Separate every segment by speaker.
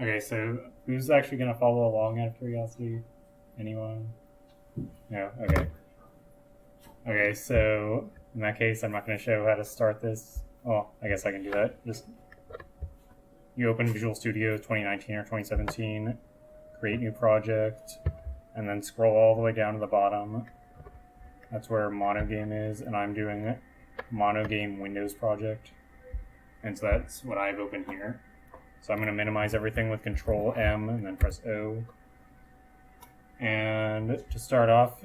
Speaker 1: Okay, so who's actually going to follow along out of curiosity? Anyone? No? Okay. Okay, so in that case, I'm not going to show how to start this. Oh, I guess I can do that. Just you open Visual Studio 2019 or 2017, create new project, and then scroll all the way down to the bottom. That's where Monogame is, and I'm doing Monogame Windows project. And so that's what I've opened here. So I'm going to minimize everything with Control M and then press O. And to start off,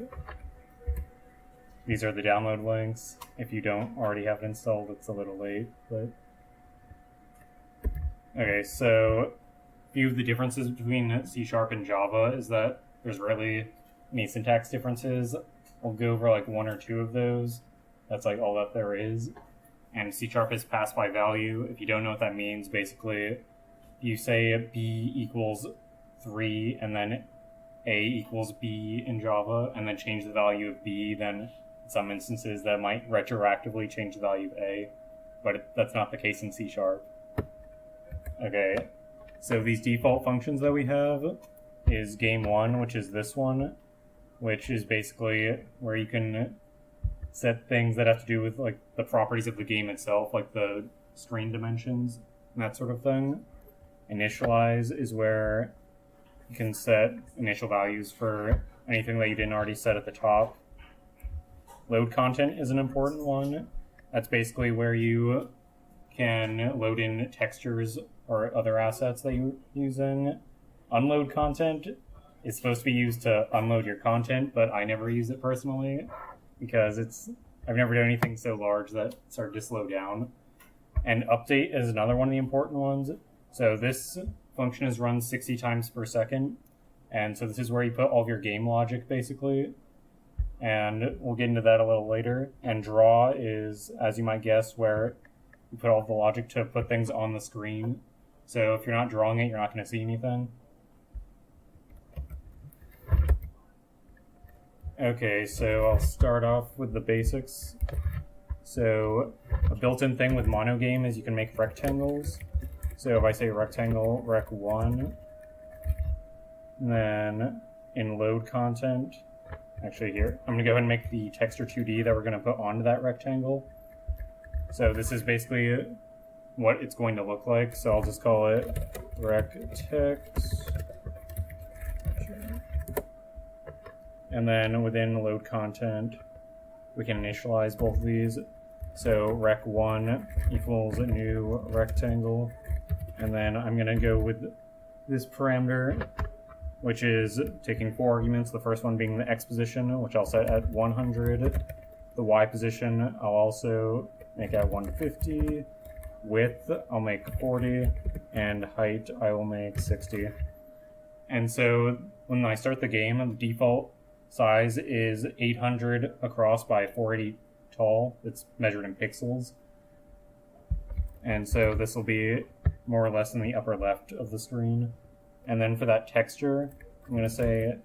Speaker 1: these are the download links. If you don't already have it installed, it's a little late, but okay, so a few of the differences between C# and Java is that there's really any syntax differences. I'll go over like one or two of those. That's like all that there is. And C# is pass by value. If you don't know what that means, basically you say B equals 3 and then A equals B in Java, and then change the value of B, then in some instances that might retroactively change the value of A, but that's not the case in C#. Okay, so these default functions that we have is game1, which is this one, which is basically where you can set things that have to do with like the properties of the game itself, like the screen dimensions and that sort of thing. Initialize is where you can set initial values for anything that you didn't already set at the top. Load content is an important one. That's basically where you can load in textures or other assets that you're using. Unload content is supposed to be used to unload your content, but I never use it personally because I've never done anything so large that it started to slow down. And update is another one of the important ones. So this function is run 60 times per second, and so this is where you put all of your game logic basically, and we'll get into that a little later. And draw is, as you might guess, where you put all the logic to put things on the screen. So if you're not drawing it, you're not going to see anything. Okay, so I'll start off with the basics. So a built-in thing with Monogame is you can make rectangles. So if I say rectangle, rec1, then in load content, actually here, I'm going to go ahead and make the texture 2D that we're going to put onto that rectangle. So this is basically what it's going to look like. So I'll just call it rectext. And then within load content, we can initialize both of these. So rec1 equals a new rectangle. And then I'm going to go with this parameter, which is taking 4 arguments, the first one being the x position, which I'll set at 100. The y position I'll also make at 150. Width I'll make 40. And height I will make 60. And so when I start the game, the default size is 800 across by 480 tall. It's measured in pixels. And so this will be more or less in the upper left of the screen. And then for that texture, I'm going to say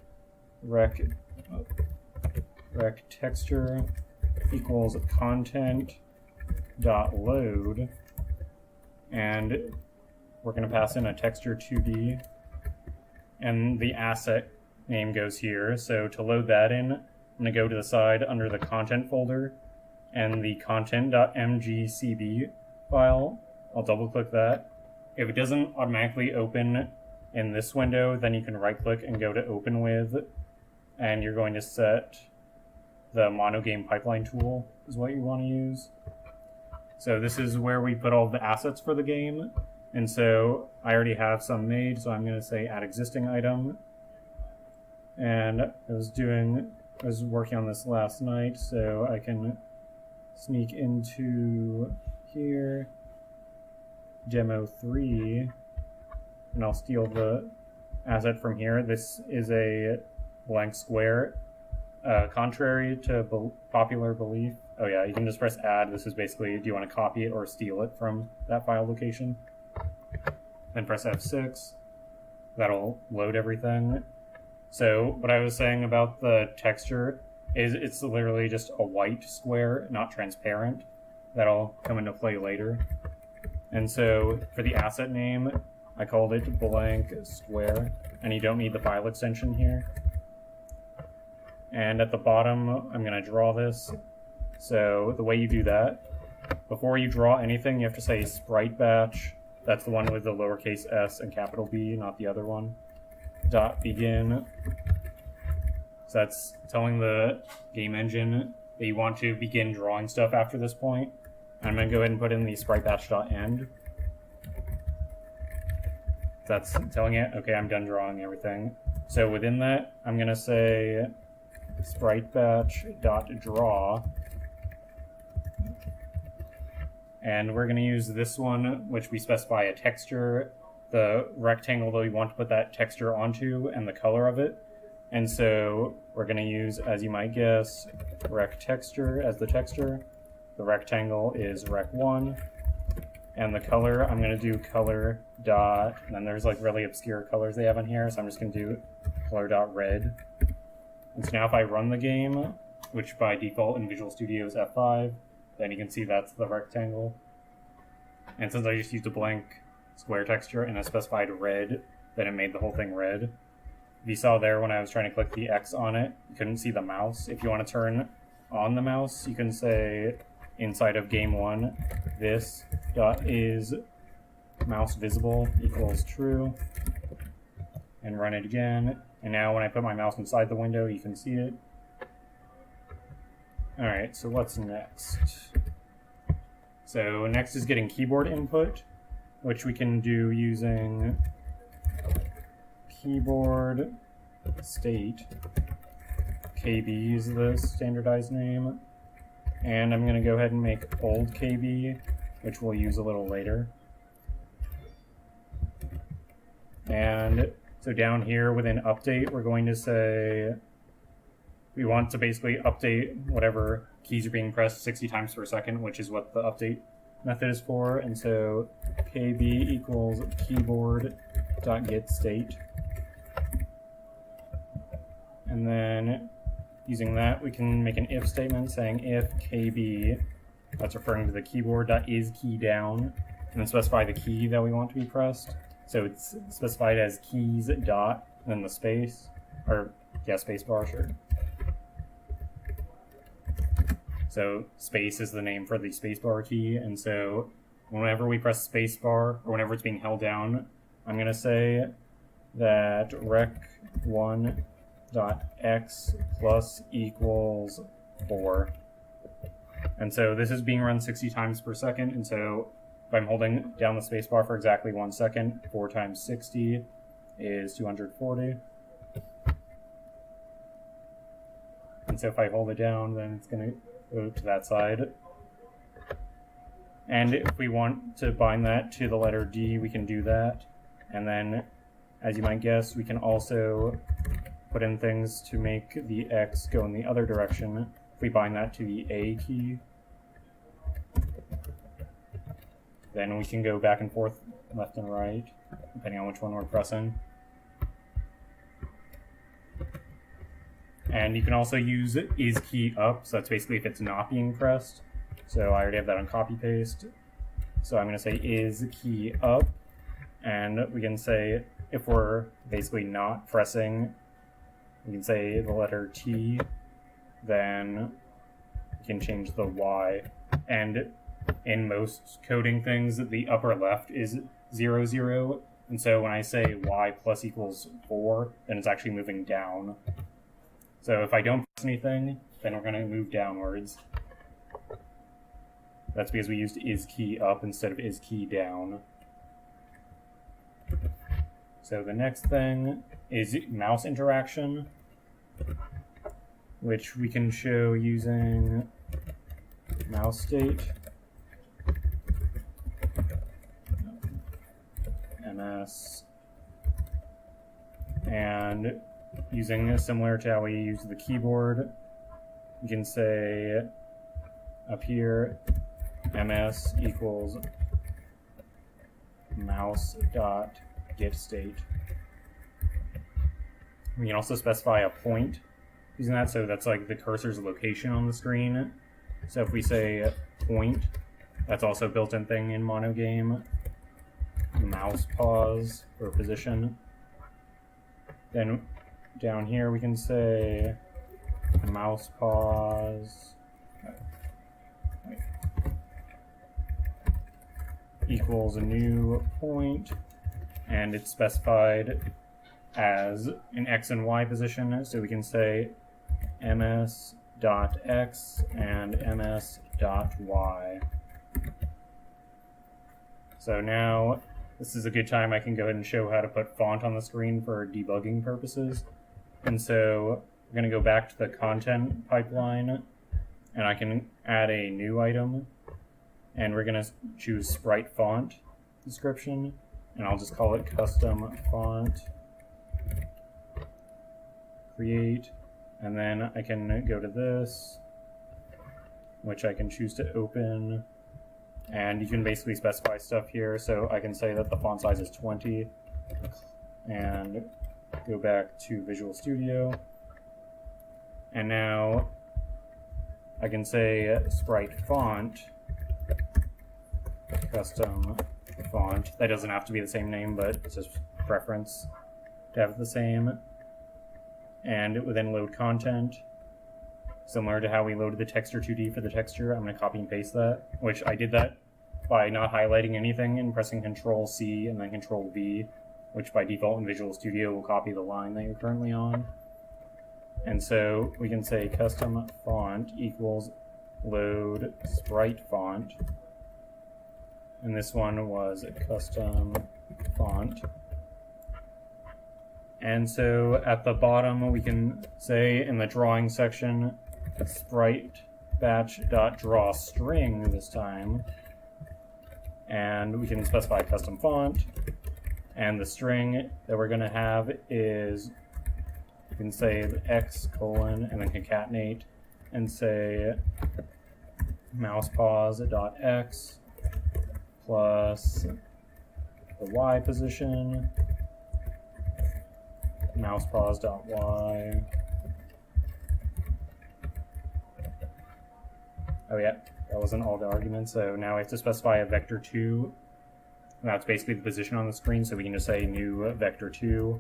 Speaker 1: rec texture equals content dot load, and we're going to pass in a texture 2D, and the asset name goes here. So to load that in, I'm going to go to the side under the content folder, and the content.mgcb file, I'll double click that. If it doesn't automatically open in this window, then you can right click and go to open with, and you're going to set the Monogame pipeline tool is what you want to use. So this is where we put all the assets for the game, and so I already have some made, so I'm going to say add existing item. And I was working on this last night, so I can sneak into here, demo 3, and I'll steal the asset from here. This is a blank square. Contrary to popular belief, oh yeah, you can just press add. This is basically, do you want to copy it or steal it from that file location? Then press F6. That'll load everything. So what I was saying about the texture is it's literally just a white square, not transparent. that'll come into play later. And so for the asset name, I called it blank square, and you don't need the file extension here. And at the bottom, I'm going to draw this. So the way you do that, before you draw anything, you have to say sprite batch. That's the one with the lowercase s and capital B, not the other one. Dot begin. So that's telling the game engine that you want to begin drawing stuff after this point. And I'm going to go ahead and put in the sprite batch.end. That's telling it, okay, I'm done drawing everything. So within that, I'm going to say sprite batch.draw. And we're going to use this one, which we specify a texture, the rectangle that we want to put that texture onto, and the color of it. And so we're going to use, as you might guess, rect texture as the texture. The rectangle is rec1. And the color, I'm going to do color dot, and then there's like really obscure colors they have in here, so I'm just going to do color dot red. And so now if I run the game, which by default in Visual Studio is F5, then you can see that's the rectangle. And since I just used a blank square texture and I specified red, then it made the whole thing red. If you saw there when I was trying to click the X on it, you couldn't see the mouse. If you want to turn on the mouse, you can say inside of game1, this dot is mouse visible equals true, and run it again. And now when I put my mouse inside the window, you can see it. Alright, so what's next? So next is getting keyboard input, which we can do using keyboard state. KB is the standardized name. And I'm going to go ahead and make old KB, which we'll use a little later. And so down here within update, we're going to say we want to basically update whatever keys are being pressed 60 times per second, which is what the update method is for. And so KB equals keyboard.getState. And then using that, we can make an if statement saying if KB, that's referring to the keyboard.isKeyDown, and then specify the key that we want to be pressed. So it's specified as keys dot, and then the space, or yeah, space bar, sure. So space is the name for the spacebar key, and so whenever we press spacebar, or whenever it's being held down, I'm going to say that rec1.x plus equals 4. And so this is being run 60 times per second, and so if I'm holding down the spacebar for exactly 1 second, 4 times 60 is 240. And so if I hold it down, then it's going to go to that side. And if we want to bind that to the letter D, we can do that. And then, as you might guess, we can also put in things to make the X go in the other direction. If we bind that to the A key, then we can go back and forth, left and right, depending on which one we're pressing. And you can also use is key up, so that's basically if it's not being pressed. So I already have that on copy paste. So I'm going to say is key up, and we can say if we're basically not pressing, we can say the letter T, then we can change the Y. And in most coding things, the upper left is 0, 0. And so when I say Y plus equals 4, then it's actually moving down. So if I don't press anything, then we're going to move downwards. That's because we used is key up instead of is key down. So the next thing is mouse interaction, which we can show using mouse state, ms, and using similar to how we use the keyboard, you can say up here ms equals mouse.getState. We can also specify a point using that, so that's like the cursor's location on the screen. So if we say point, That's also a built-in thing in Monogame. Mouse pause for position. Then down here we can say mouse pause equals a new point, and it's specified as an x and y position, so we can say ms.x and ms.y. So now this is a good time I can go ahead and show how to put font on the screen for debugging purposes. And so we're going to go back to the content pipeline, and I can add a new item, and we're going to choose Sprite Font description, and I'll just call it custom font create, and then I can go to this, which I can choose to open, and you can basically specify stuff here. So I can say that the font size is 20, and go back to Visual Studio, and now I can say Sprite Font custom font. That doesn't have to be the same name, but it's just preference to have the same. And it would then load content, similar to how we loaded the texture 2D for the texture. I'm going to copy and paste that, which I did that by not highlighting anything and pressing Control C and then Control V, which by default in Visual Studio will copy the line that you're currently on. And so we can say custom font equals load sprite font, and this one was custom font. And so at the bottom we can say in the drawing section sprite batch.drawString this time, and we can specify custom font, and the string that we're going to have is, you can say x colon and then concatenate and say mouse pause.x plus the y position, mouse pause.y. Oh yeah, that wasn't all the arguments, so now we have to specify a vector 2. And that's basically the position on the screen, so we can just say new vector 2,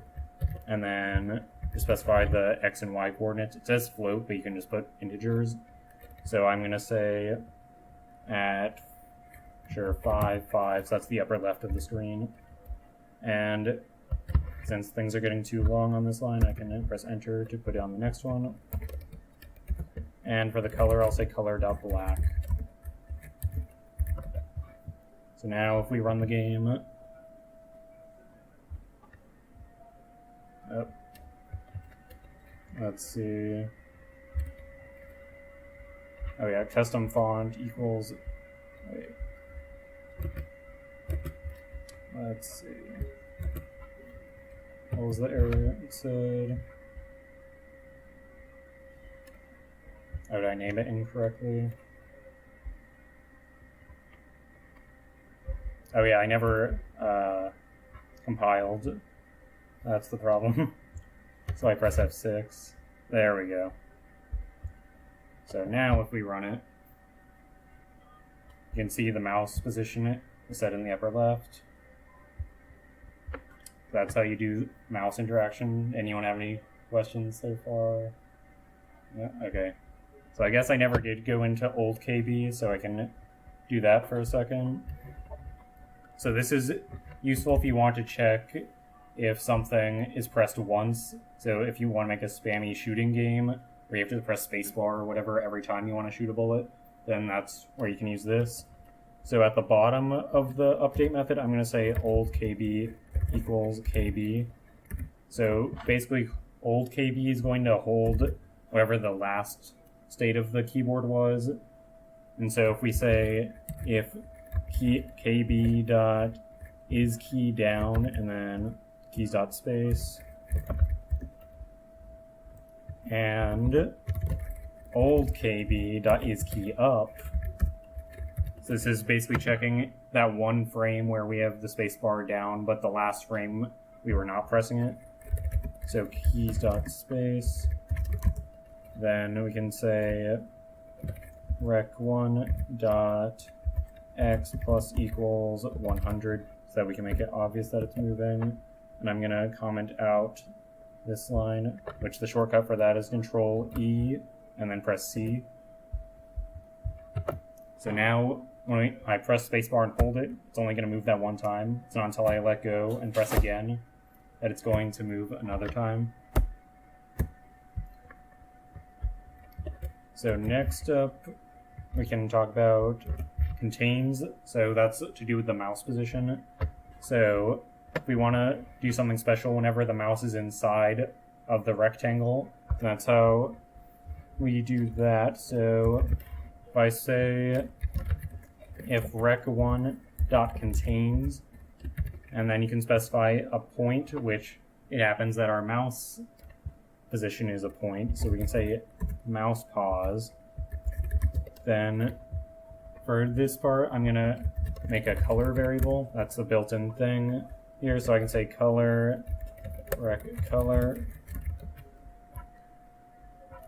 Speaker 1: and then specify the x and y coordinates. It says float, but you can just put integers. So I'm going to say at, 5, 5, so that's the upper left of the screen. And since things are getting too long on this line, I can press enter to put it on the next one. And for the color, I'll say color.black. So now if we run the game, let's see. Oh yeah, custom font equals, wait. Let's see. What was the error it said? Oh, did I name it incorrectly? Oh yeah, I never compiled. That's the problem. So I press F6. There we go. So now if we run it, you can see the mouse position is set in the upper left. That's how you do mouse interaction. Anyone have any questions so far? Yeah, okay. So I guess I never did go into old KB, so I can do that for a second. So this is useful if you want to check if something is pressed once. So if you want to make a spammy shooting game where you have to press spacebar or whatever every time you want to shoot a bullet, then that's where you can use this. So at the bottom of the update method, I'm going to say old KB equals KB. So basically, old KB is going to hold whatever the last state of the keyboard was. And so if we say if KB dot is key down and then keys dot space and old KB dot is key up. So this is basically checking that one frame where we have the space bar down, but the last frame we were not pressing it. So keys dot space. Then we can say rec1 dot x plus equals 100 so that we can make it obvious that it's moving. And I'm going to comment out this line, which the shortcut for that is Control E and then press C. So now when I press spacebar and hold it, it's only going to move that one time. It's not until I let go and press again that it's going to move another time. So next up, we can talk about contains. So that's to do with the mouse position. So if we want to do something special whenever the mouse is inside of the rectangle, that's how we do that. So if I say if rec1.contains, and then you can specify a point, which it happens that our mouse position is a point, so we can say mouse pause. Then for this part, I'm gonna make a color variable. That's a built-in thing here, so I can say color rec color,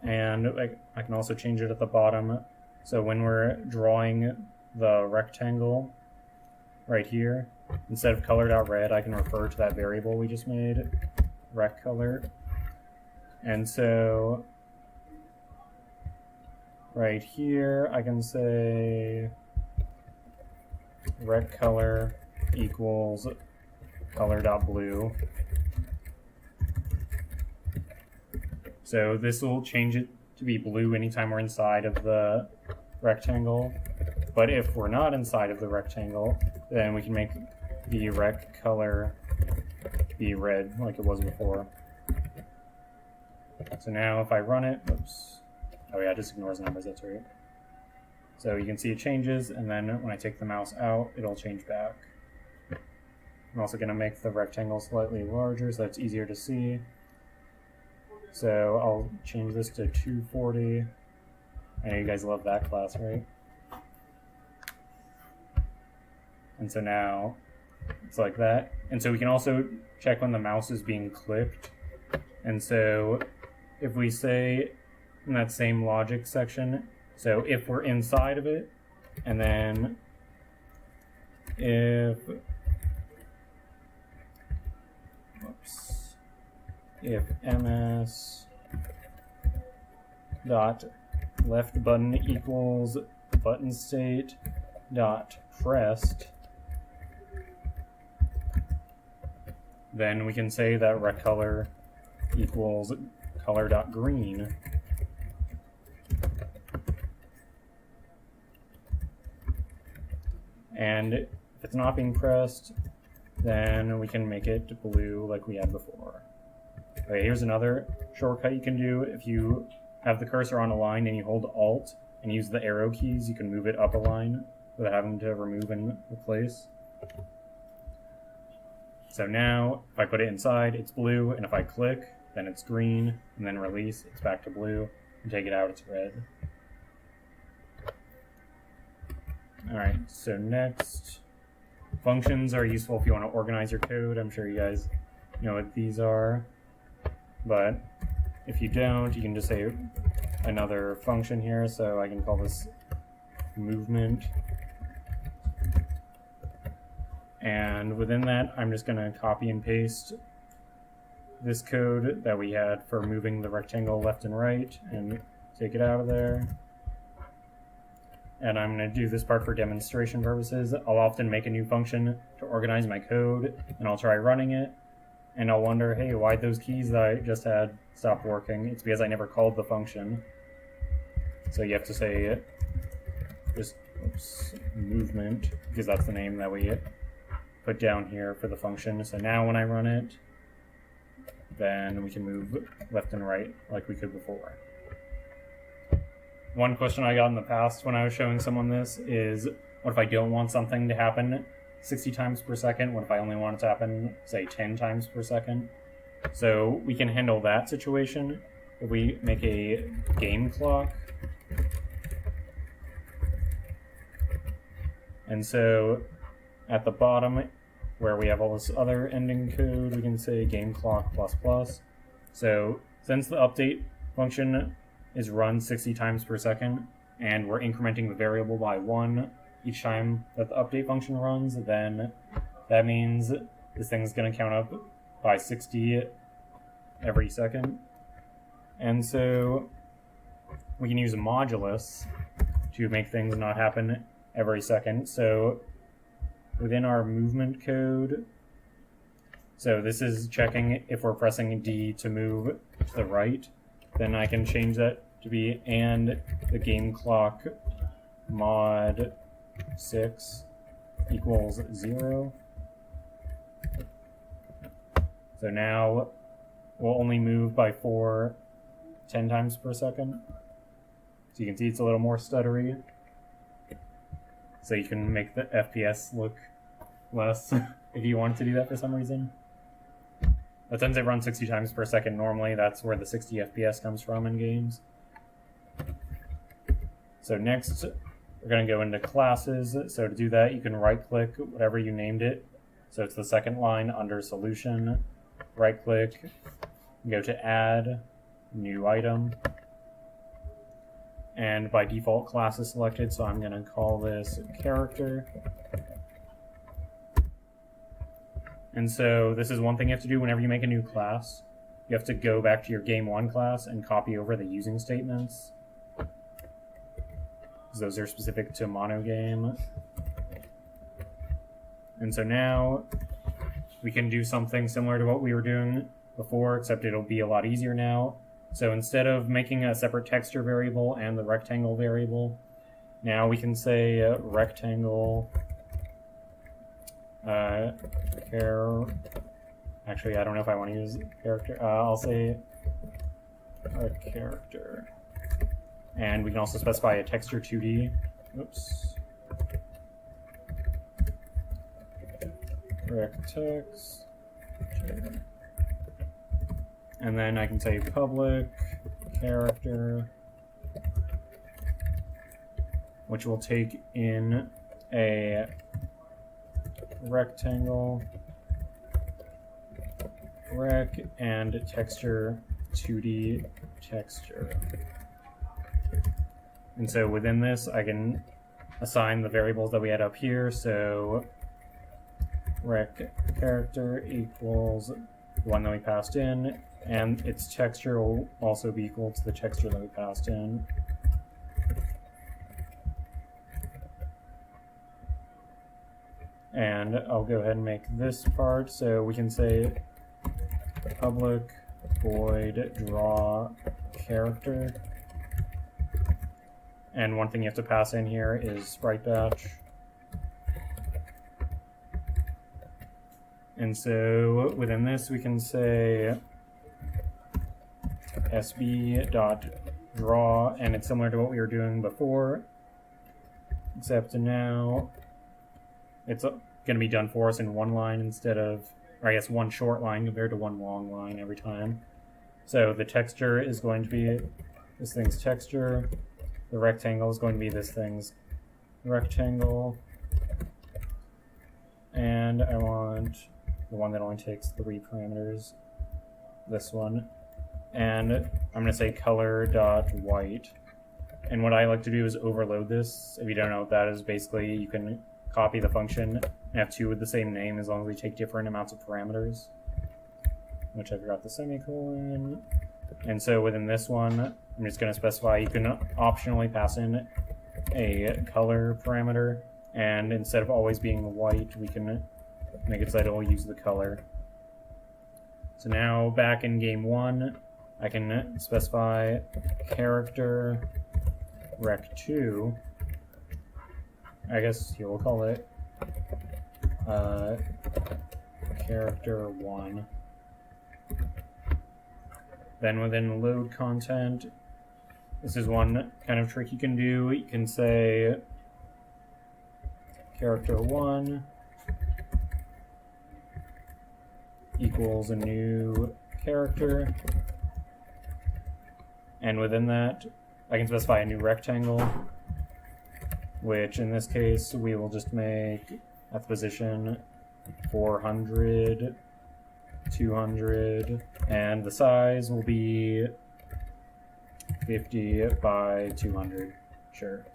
Speaker 1: and I can also change it at the bottom. So when we're drawing the rectangle right here, instead of color.red, I can refer to that variable we just made, rec color. And so right here, I can say rec color equals color.blue. So this will change it to be blue anytime we're inside of the rectangle. But if we're not inside of the rectangle, then we can make the rec color be red like it was before. So now if I run it, oops. Oh yeah, it just ignores numbers, that's right. So you can see it changes, and then when I take the mouse out, it'll change back. I'm also going to make the rectangle slightly larger so it's easier to see. So I'll change this to 240. I know you guys love that class, right? And so now it's like that. And so we can also check when the mouse is being clipped. And so if we say in that same logic section, so if we're inside of it, and then if ms dot left button equals button state dot pressed, then we can say that rec color equals color.green. And if it's not being pressed, then we can make it blue like we had before. Okay, here's another shortcut you can do. If you have the cursor on a line and you hold Alt and use the arrow keys, you can move it up a line without having to remove and replace. So now, if I put it inside, it's blue, and if I click, then it's green, and then release, it's back to blue, and take it out, it's red. Alright, so next, functions are useful if you want to organize your code. I'm sure you guys know what these are, but if you don't, you can just say another function here, so I can call this movement. And within that, I'm just going to copy and paste this code that we had for moving the rectangle left and right and take it out of there. And I'm going to do this part for demonstration purposes. I'll often make a new function to organize my code, and I'll try running it, and I'll wonder, hey, why'd those keys that I just had stop working? It's because I never called the function. So you have to say just movement, because that's the name that we put down here for the function. So now when I run it, then we can move left and right like we could before. One question I got in the past when I was showing someone this is, what if I don't want something to happen 60 times per second? What if I only want it to happen, say, 10 times per second? So we can handle that situation if we make a game clock. And so at the bottom, where we have all this other ending code, we can say game clock plus plus. So since the update function is run 60 times per second, and we're incrementing the variable by 1 each time that the update function runs, then that means this thing's going to count up by 60 every second. And so we can use a modulus to make things not happen every second. So within our movement code, so this is checking if we're pressing D to move to the right, then I can change that to be and the game clock mod 6 equals 0. So now we'll only move by 10 times per second. So you can see it's a little more stuttery. So you can make the FPS look less if you wanted to do that for some reason. But since it runs 60 times per second normally, that's where the 60 FPS comes from in games. So next, we're going to go into classes. So to do that, you can right-click whatever you named it. So it's the second line under solution. Right-click, go to add, new item. And by default, class is selected, so I'm going to call this character. And so this is one thing you have to do whenever you make a new class. You have to go back to your game 1 class and copy over the using statements, because those are specific to Monogame. And so now we can do something similar to what we were doing before, except it'll be a lot easier now. So instead of making a separate texture variable and the rectangle variable, now we can say rectangle actually, I don't know if I want to use character. I'll say a character. And we can also specify a texture 2D. Oops. Rectext. And then I can say public character, which will take in a rectangle, rec, and texture 2D texture. And so within this, I can assign the variables that we had up here. So rec character equals the one that we passed in, and its texture will also be equal to the texture that we passed in. And I'll go ahead and make this part, so we can say public void draw character. And one thing you have to pass in here is sprite batch. And so within this we can say sb.draw, and it's similar to what we were doing before, except now it's going to be done for us in one line instead of, or I guess one short line compared to one long line every time. So the texture is going to be this thing's texture. The rectangle is going to be this thing's rectangle. And I want the one that only takes 3 parameters, this one. And I'm going to say color.white. And what I like to do is overload this. If you don't know what that is, basically you can copy the function and have 2 with the same name as long as we take different amounts of parameters, which I forgot the semicolon. And so within this one, I'm just going to specify you can optionally pass in a color parameter, and instead of always being white, we can make it so that it'll use the color. So now back in game 1, I can specify character rec2. I guess here we'll call it character 1. Then within load content, this is one kind of trick you can do. You can say character 1 equals a new character. And within that, I can specify a new rectangle, which in this case we will just make at the position 400, 200, and the size will be 50 by 200, sure.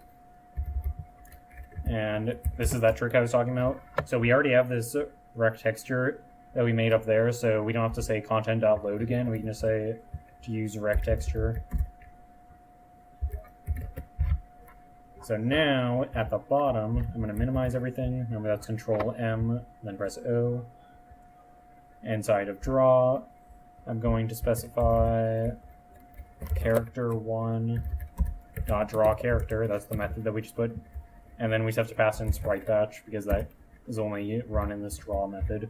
Speaker 1: And this is that trick I was talking about. So we already have this rect texture that we made up there, so we don't have to say content.load again. We can just say to use rect texture. So now at the bottom, I'm going to minimize everything. Remember, that's Control M, then press O. Inside of draw, I'm going to specify character1 dot draw character. That's the method that we just put. And then we just have to pass in sprite batch because that is only run in this draw method.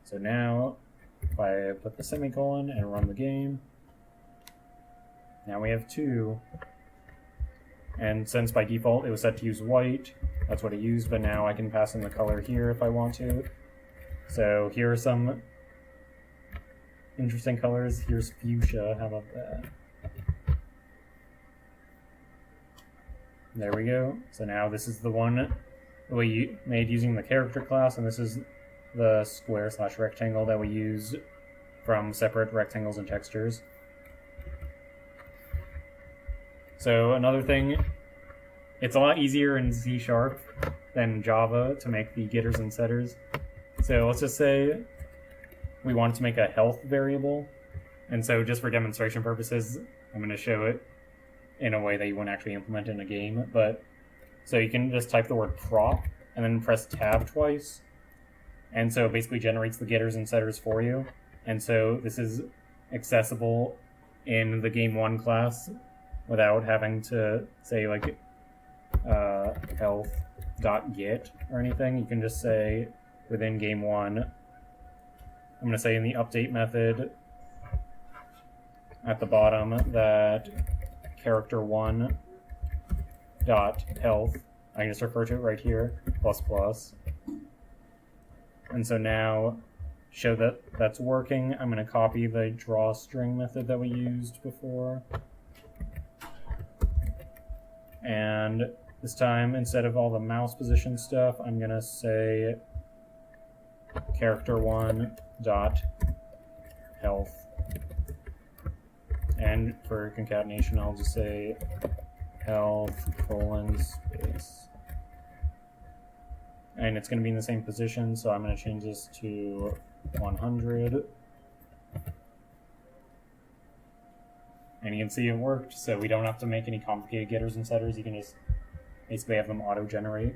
Speaker 1: So now, if I put the semicolon and run the game, now we have 2. And since by default it was set to use white, that's what it used, but now I can pass in the color here if I want to. So here are some interesting colors. Here's fuchsia, how about that? There we go. So now this is the one we made using the character class, and this is the square/rectangle that we use from separate rectangles and textures. So another thing, it's a lot easier in C# than Java to make the getters and setters. So let's just say we want to make a health variable, and so just for demonstration purposes, I'm going to show it in a way that you wouldn't actually implement in a game. But so you can just type the word prop and then press tab twice, and so it basically generates the getters and setters for you. And so this is accessible in the game1 class without having to say like health.get or anything. You can just say within game1, I'm going to say in the update method at the bottom that character1 dot health, I can just refer to it right here, ++. And so now, show that that's working, I'm going to copy the drawString method that we used before. And this time, instead of all the mouse position stuff, I'm going to say character1 dot health. And for concatenation, I'll just say health : space. And it's going to be in the same position, so I'm going to change this to 100. And you can see it worked, so we don't have to make any complicated getters and setters. You can just basically have them auto-generate.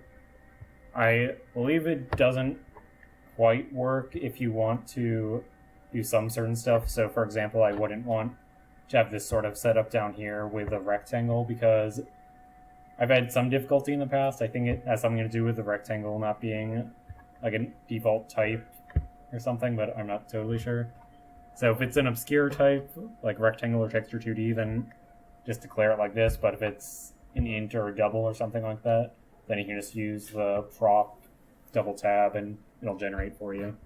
Speaker 1: I believe it doesn't quite work if you want to do some certain stuff. So for example, I wouldn't want to have this sort of setup down here with a rectangle because I've had some difficulty in the past. I think it has something to do with the rectangle not being like a default type or something, but I'm not totally sure. So if it's an obscure type, like rectangle or texture 2D, then just declare it like this. But if it's an int or a double or something like that, then you can just use the prop double tab and it'll generate for you.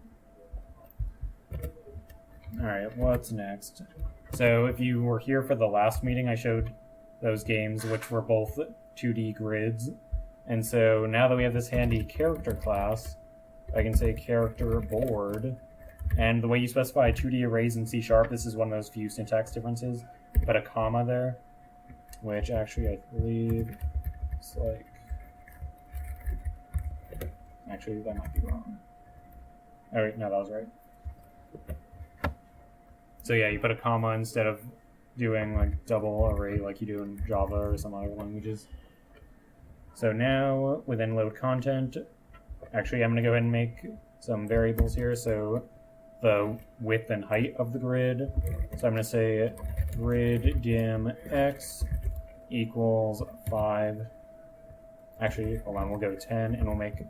Speaker 1: Alright, what's next? So if you were here for the last meeting, I showed those games which were both 2D grids. And so now that we have this handy character class, I can say character board. And the way you specify 2D arrays in C#, this is one of those few syntax differences. Put a comma there, which actually I believe it's like... Actually, that might be wrong. Oh wait, no, that was right. So yeah, you put a comma instead of doing like double array like you do in Java or some other languages. So now, within load content, actually I'm going to go ahead and make some variables here. So the width and height of the grid. So I'm going to say grid dim x equals 5. Actually, hold on, we'll go 10 and we'll make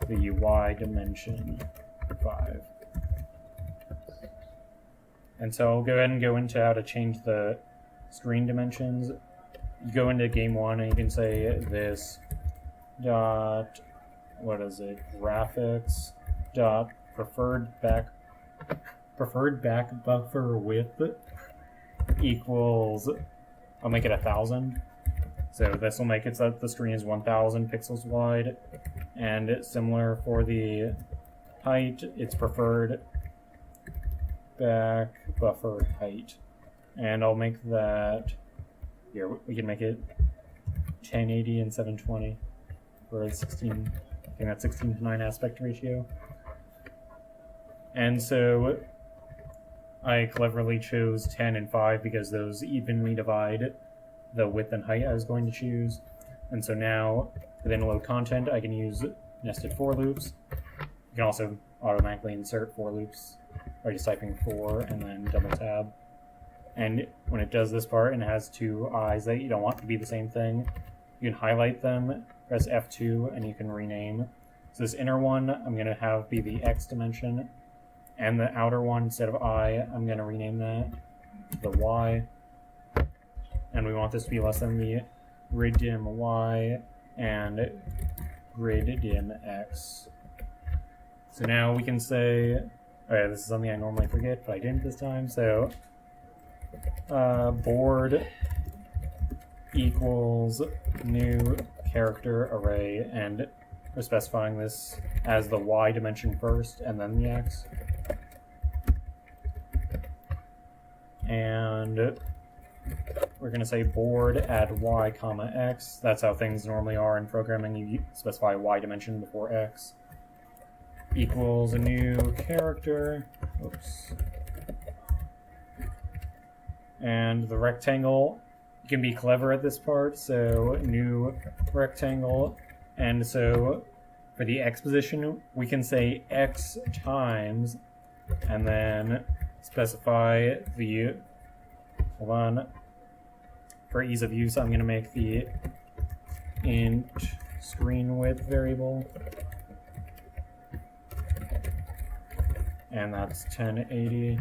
Speaker 1: the UI dimension 5. And so I'll go ahead and go into how to change the screen dimensions. You go into game 1 and you can say this dot, what is it, graphics dot preferred back buffer width equals, I'll make it 1000. So this will make it so that the screen is 1000 pixels wide, and it's similar for the height, it's preferred back buffer height. And I'll make that, here, we can make it 1080 and 720. for 16, I think that's 16:9 aspect ratio. And so I cleverly chose 10 and 5 because those evenly divide the width and height I was going to choose. And so now, within load content, I can use nested for loops. You can also automatically insert for loops by just typing for and then double tab. And when it does this part and it has two eyes that you don't want to be the same thing, you can highlight them, press F2, and you can rename. So this inner one, I'm going to have be the X dimension, and the outer one, instead of I, I'm going to rename that the Y. And we want this to be less than the grid dim Y and grid dim X. So now we can say, alright, this is something I normally forget, but I didn't this time. So board equals new character array, and we're specifying this as the Y dimension first and then the X. And we're going to say board add Y comma X. That's how things normally are in programming. You specify Y dimension before X. Equals a new character. Oops. And the rectangle, you can be clever at this part, so new rectangle. And so for the X position, we can say X times, and then specify the, hold on, for ease of use, I'm going to make the int screen width variable, and that's 1080,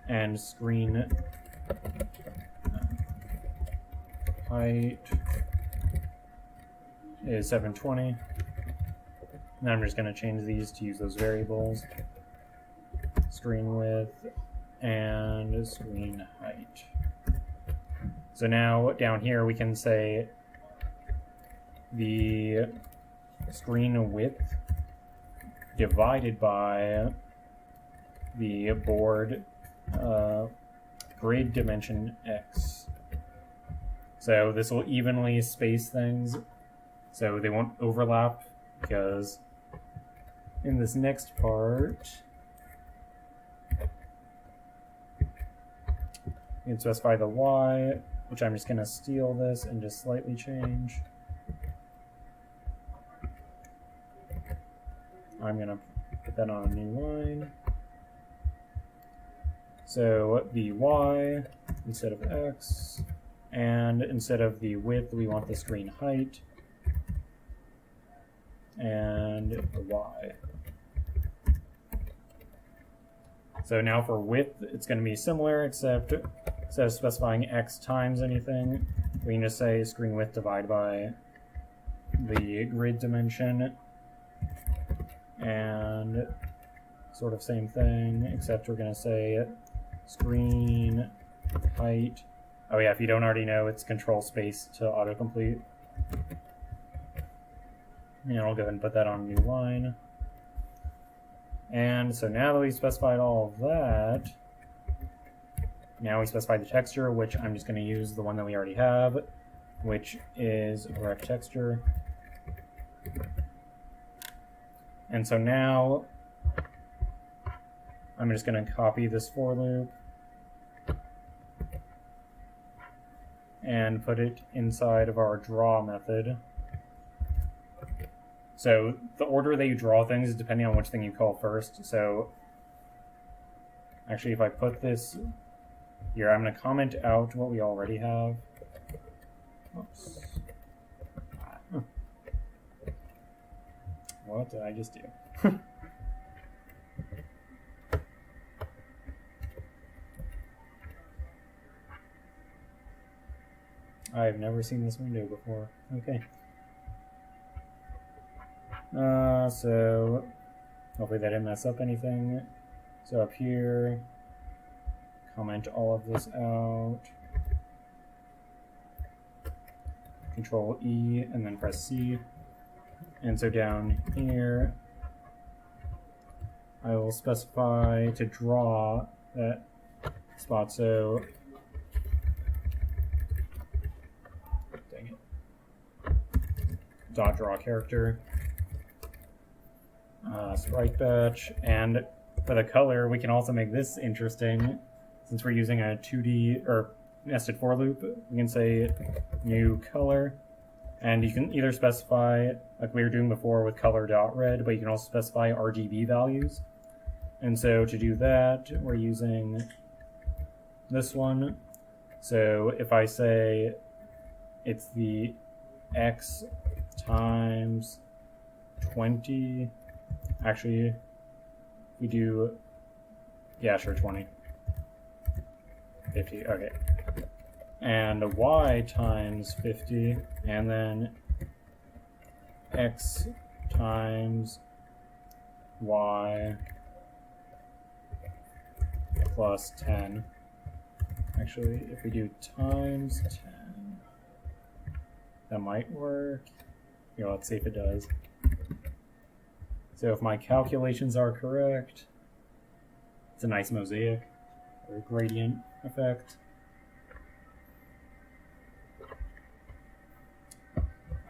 Speaker 1: and screen height is 720. Now I'm just going to change these to use those variables, screen width and screen height. So now down here we can say the screen width divided by the board grid dimension X. So this will evenly space things so they won't overlap, because in this next part you can specify the Y, which I'm just going to steal this and just slightly change. I'm going to put that on a new line. So the Y instead of X, and instead of the width, we want the screen height, and the Y. So now for width, it's going to be similar, except instead of specifying X times anything, we can just say screen width divided by the grid dimension, and sort of same thing, except we're going to say screen height. Oh yeah, if you don't already know, it's control space to autocomplete. And I'll go ahead and put that on a new line. And so now that we've specified all of that, now we specify the texture, which I'm just going to use the one that we already have, which is rect texture. And so now I'm just going to copy this for loop and put it inside of our draw method. So the order that you draw things is depending on which thing you call first. So actually, if I put this here, I'm going to comment out what we already have. Oops. What did I just do? I've never seen this window before. Okay. So hopefully that didn't mess up anything. So up here, comment all of this out. Control E and then press C. And so down here, I will specify to draw that spot. So, dang it. dot draw character, sprite batch, and for the color, we can also make this interesting. Since we're using a 2D or nested for loop, we can say new color, and you can either specify, like we were doing before with color.red, but you can also specify RGB values. And so to do that, we're using this one. So if I say it's the X times 20, actually, we do, yeah, sure, 20. 50, okay. And Y times 50, and then X times Y plus 10. Actually, if we do times 10, that might work. Here, let's see if it does. So if my calculations are correct, it's a nice mosaic or gradient effect.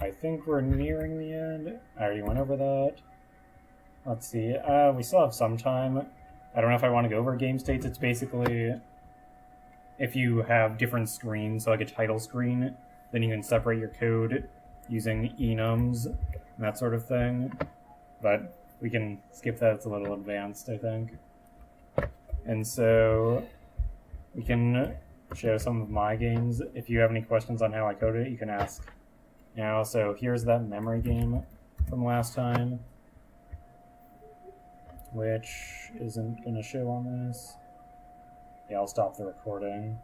Speaker 1: I think we're nearing the end. I already went over that. Let's see. We still have some time. I don't know if I want to go over game states. It's basically if you have different screens, so like a title screen, then you can separate your code using enums and that sort of thing. But we can skip that. It's a little advanced, I think. And so we can show some of my games. If you have any questions on how I coded it, you can ask now. So here's that memory game from last time, which isn't going to show on this. Yeah, I'll stop the recording.